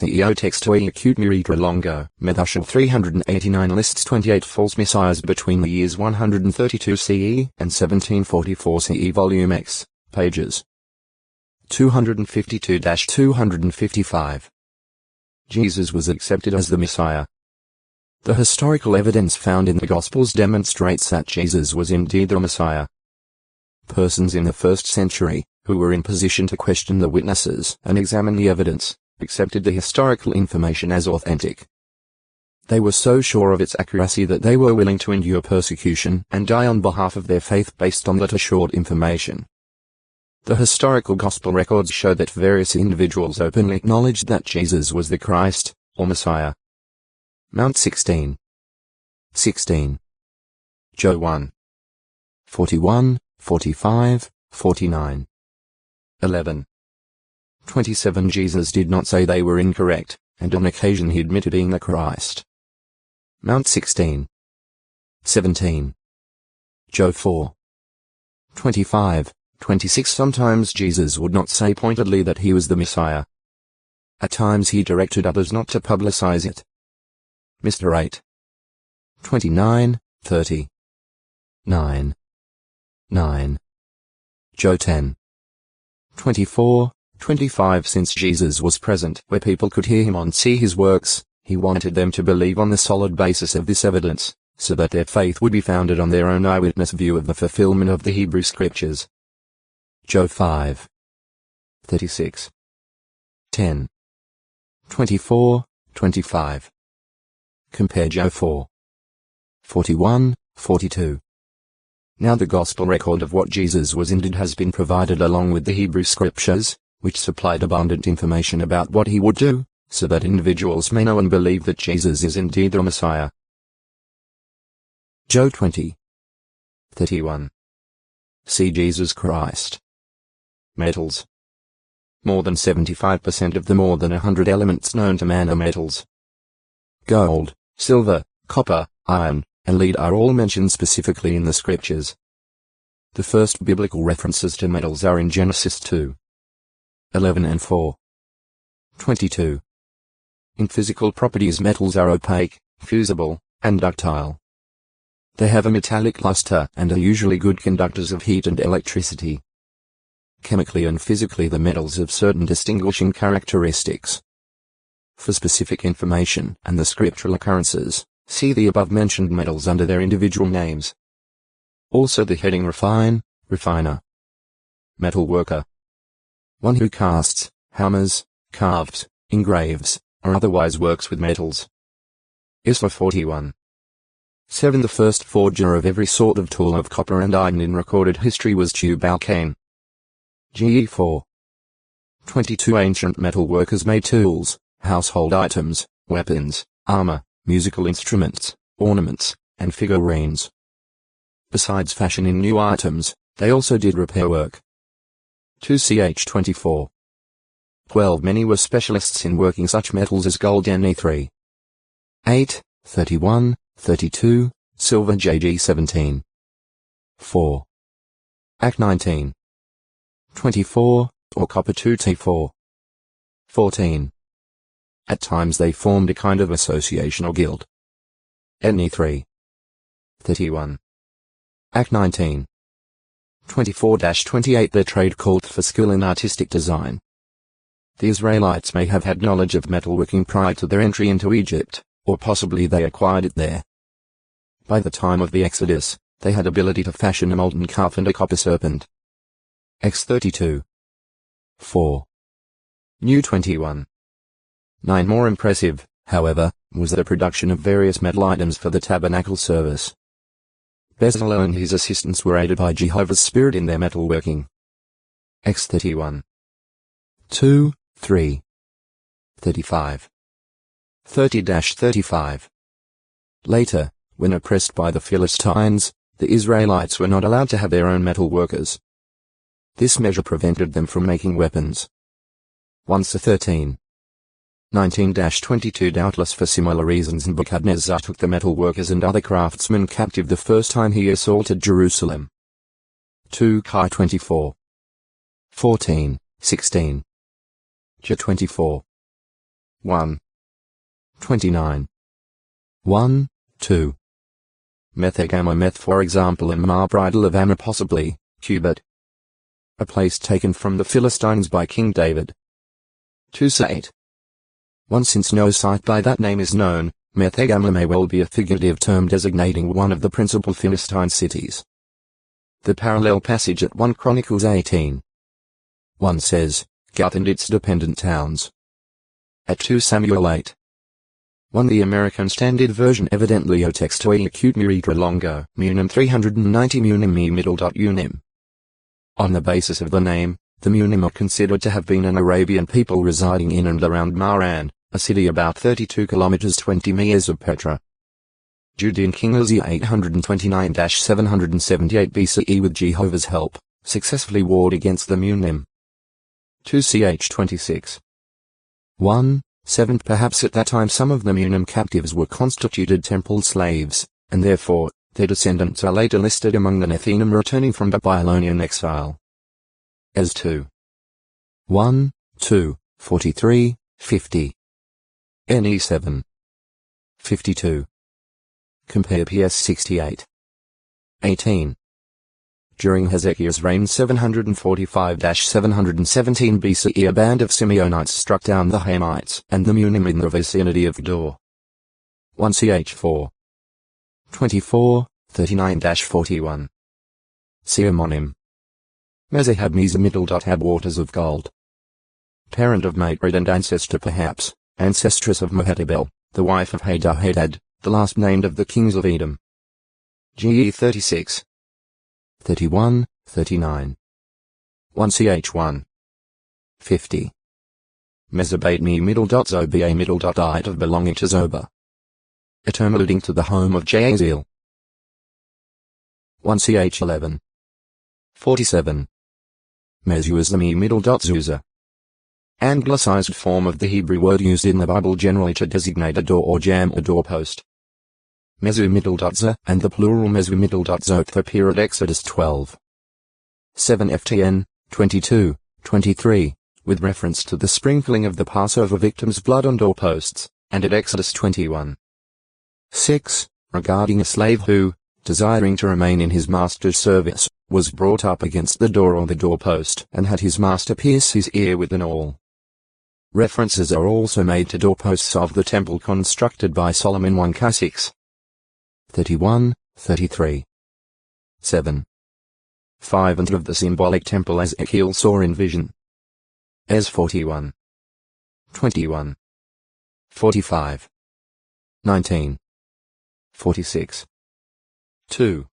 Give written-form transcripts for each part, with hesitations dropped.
CEO Textoi Acute Murica Longo, Methushal 389 lists 28 false messiahs between the years 132 CE and 1744 CE Volume X, pages 252-255. Jesus was accepted as the Messiah. The historical evidence found in the Gospels demonstrates that Jesus was indeed the Messiah. Persons in the 1st century, who were in position to question the witnesses and examine the evidence, accepted the historical information as authentic. They were so sure of its accuracy that they were willing to endure persecution and die on behalf of their faith based on that assured information. The historical gospel records show that various individuals openly acknowledged that Jesus was the Christ, or Messiah. Mount 16. Joe 1. 41, 45, 49. 11. 27 Jesus did not say they were incorrect, and on occasion he admitted being the Christ. Mount 16. 17. Joe 4. 25, 26 Sometimes Jesus would not say pointedly that he was the Messiah. At times he directed others not to publicize it. Mr. 8. 29, 30. 9. Joe 10. 24, 25 Since Jesus was present where people could hear him and see his works, he wanted them to believe on the solid basis of this evidence, so that their faith would be founded on their own eyewitness view of the fulfillment of the Hebrew Scriptures. Joe 5. 36. 10. 24, 25. Compare Joe 4. 41, 42. Now the gospel record of what Jesus was and did has been provided along with the Hebrew Scriptures, which supplied abundant information about what he would do, so that individuals may know and believe that Jesus is indeed the Messiah. Joe 20. 31. See Jesus Christ. Metals. More than 75% of the more than 100 elements known to man are metals. Gold, silver, copper, iron, and lead are all mentioned specifically in the Scriptures. The first biblical references to metals are in Genesis 2. 11 and 4. 22. In physical properties metals are opaque, fusible, and ductile. They have a metallic luster and are usually good conductors of heat and electricity. Chemically and physically the metals have certain distinguishing characteristics. For specific information and the scriptural occurrences, see the above-mentioned metals under their individual names. Also the heading refine, refiner. Metal worker. One who casts, hammers, carves, engraves, or otherwise works with metals. ISLA 41. 7. The first forger of every sort of tool of copper and iron in recorded history was Tubal-Cain. GE 4. 22. Ancient metal workers made tools, household items, weapons, armor, musical instruments, ornaments, and figurines. Besides fashioning new items, they also did repair work. 2ch 24. 12. Many were specialists in working such metals as gold Ne3. 8, 31, 32, silver JG 17. 4. Ac 19. 24, or copper 2T4. 14. At times they formed a kind of association or guild. Ne3. 31. Ac 19. 24-28 Their trade called for skill in artistic design. The Israelites may have had knowledge of metalworking prior to their entry into Egypt, or possibly they acquired it there. By the time of the Exodus, they had ability to fashion a molten calf and a copper serpent. X32. 4. New 21. 9. More impressive, however, was the production of various metal items for the tabernacle service. Bezalel and his assistants were aided by Jehovah's Spirit in their metalworking. X31. 2, 3. 35. 30-35. Later, when oppressed by the Philistines, the Israelites were not allowed to have their own metal workers. This measure prevented them from making weapons. 1-13. 19-22 Doubtless for similar reasons Nebuchadnezzar took the metal workers and other craftsmen captive the first time he assaulted Jerusalem. 2 Chi 24. 14, 16. J 24. 1. 29. 1, 2. Methegama meth, for example, in Ma bridal of Amma, possibly, cubit. A place taken from the Philistines by King David. 2 8. 1. Since no site by that name is known, Methegama may well be a figurative term designating one of the principal Philistine cities. The parallel passage at 1 Chronicles 18. 1 says, Gath and its dependent towns. At 2 Samuel 8. 1. The American Standard Version evidently o textoi acute murica longo, munum 390 munum me middle dot unim. On the basis of the name, the Munim are considered to have been an Arabian people residing in and around Maran, a city about 32 kilometers 20 miles of Petra. Judean King Uzziah 829-778 BCE with Jehovah's help, successfully warred against the Munim. 2 ch 26. 1. 7. Perhaps at that time some of the Munim captives were constituted temple slaves, and therefore, their descendants are later listed among the Nethinim returning from Babylonian exile. As 2. 1, 2, 43, 50. NE 7. 52. Compare PS 68. 18. During Hezekiah's reign 745-717 BCE, a band of Simeonites struck down the Hamites and the Munim in the vicinity of Dor. 1 ch 4. 24, 39-41. Seamonim. Mezahab Meza middle dot had waters of gold. Parent of Matred and ancestor perhaps, ancestress of Mehetabel, the wife of Hadad, the last named of the kings of Edom. GE 36. 31, 39. 1 ch 1. 50. Mezabate me middle dot Zoba middle dot diet of belonging to Zoba. A term alluding to the home of Jaziel. 1 ch 11. 47. Mezuzami middle dot Zuza. Anglicized form of the Hebrew word used in the Bible generally to designate a door or jam or doorpost. Mezu middle dot za and the plural mezu middle dot zot appear at Exodus 12. 7 FTN, 22, 23, with reference to the sprinkling of the Passover victims' blood on doorposts, and at Exodus 21. 6, regarding a slave who, desiring to remain in his master's service, was brought up against the door or the doorpost and had his master pierce his ear with an awl. References are also made to doorposts of the temple constructed by Solomon 1 6. 31, 33. 7. 5 and of the symbolic temple Ezekiel saw in vision. Es 41. 21. 45. 19. 46. 2.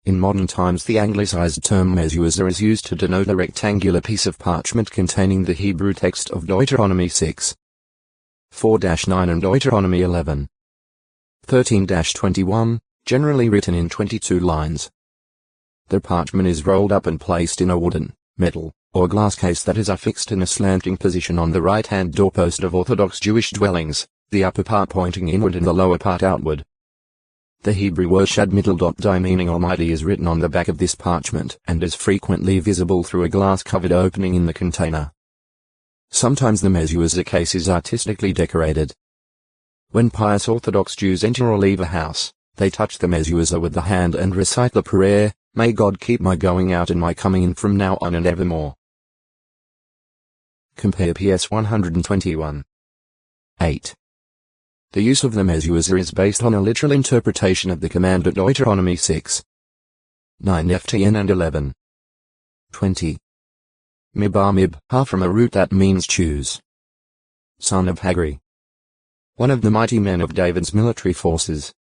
In modern times the anglicized term mezuzah is used to denote a rectangular piece of parchment containing the Hebrew text of Deuteronomy 6. 4-9 and Deuteronomy 11. 13-21, generally written in 22 lines. The parchment is rolled up and placed in a wooden, metal, or glass case that is affixed in a slanting position on the right-hand doorpost of Orthodox Jewish dwellings, the upper part pointing inward and the lower part outward. The Hebrew word shad middle dot di meaning Almighty is written on the back of this parchment and is frequently visible through a glass-covered opening in the container. Sometimes the mezuzah case is artistically decorated. When pious Orthodox Jews enter or leave a house, they touch the mezuzah with the hand and recite the prayer, "May God keep my going out and my coming in from now on and evermore." Compare PS 121. 8. The use of the mezuzah is based on a literal interpretation of the command at Deuteronomy 6. 9 FTN and 11. 20. Mib, ha from a root that means choose. Son of Hagri. One of the mighty men of David's military forces.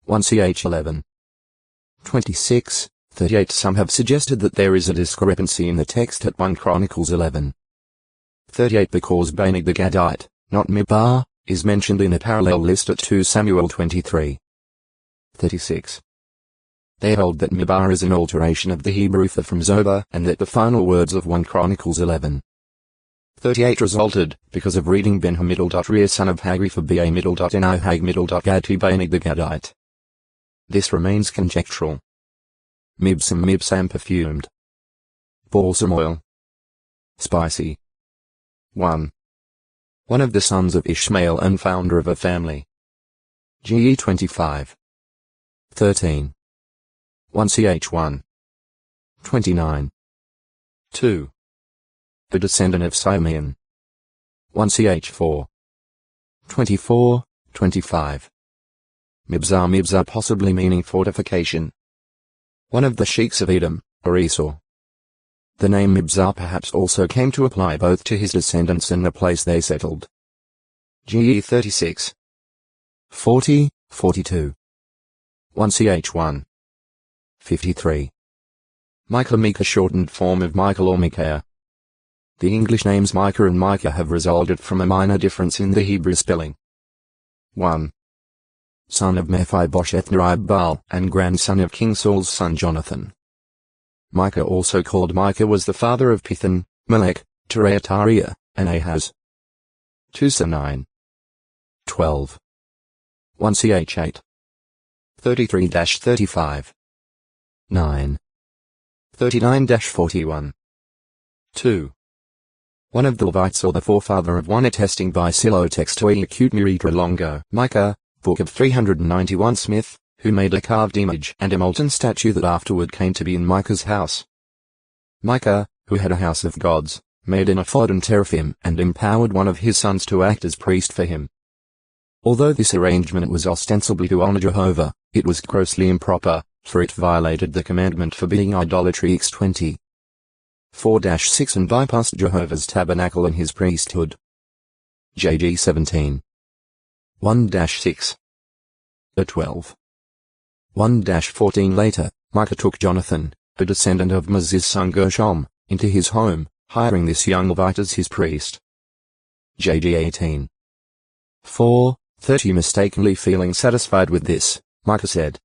1 ch 11. 26, 38. Some have suggested that there is a discrepancy in the text at 1 Chronicles 11. 38 because Banig the Gadite, not Mibah, is mentioned in a parallel list at 2 Samuel 23. 36. They hold that Mibah is an alteration of the Hebrew for from Zoba and that the final words of 1 Chronicles 11. 38 resulted, because of reading Ben-Ha middle dot Rear son of Hagri for ba middle dot Hag middle dot Gad to Banig the Gadite. This remains conjectural. Mibsam perfumed. Balsam oil. Spicy. 1. one of the sons of Ishmael and founder of a family. GE 25. 13. 1ch1. 29. 2. The descendant of Simeon. 1ch4. 24, 25. Mibzar possibly meaning fortification. One of the sheikhs of Edom, or Esau. The name Mibzar perhaps also came to apply both to his descendants and the place they settled. GE 36. 40, 42. 1ch1. 53. Micah shortened form of Michael or Micaiah. The English names Micah and Micah have resulted from a minor difference in the Hebrew spelling. 1. Son of Mephibosheth Nerib-Baal and grandson of King Saul's son Jonathan. Micah, also called Micah, was the father of Pithan, Melech, Tereatariah, and Ahaz. 2-9. 12. 1ch8. 33-35. 9. 39-41. 2. One of the Levites or the forefather of one, attesting by Silotextoi acute Muritra Longo, Micah, Book of 391 Smith, who made a carved image and a molten statue that afterward came to be in Micah's house. Micah, who had a house of gods, made an ephod and teraphim and empowered one of his sons to act as priest for him. Although this arrangement was ostensibly to honor Jehovah, it was grossly improper, for it violated the commandment forbidding idolatry X20. 4-6 and bypassed Jehovah's tabernacle and his priesthood. JG 17. 1-6. 12. 1-14 later, Micah took Jonathan, a descendant of Moses' son Gershom, into his home, hiring this young Levite as his priest. JG 18. 4-30 Mistakenly feeling satisfied with this, Micah said,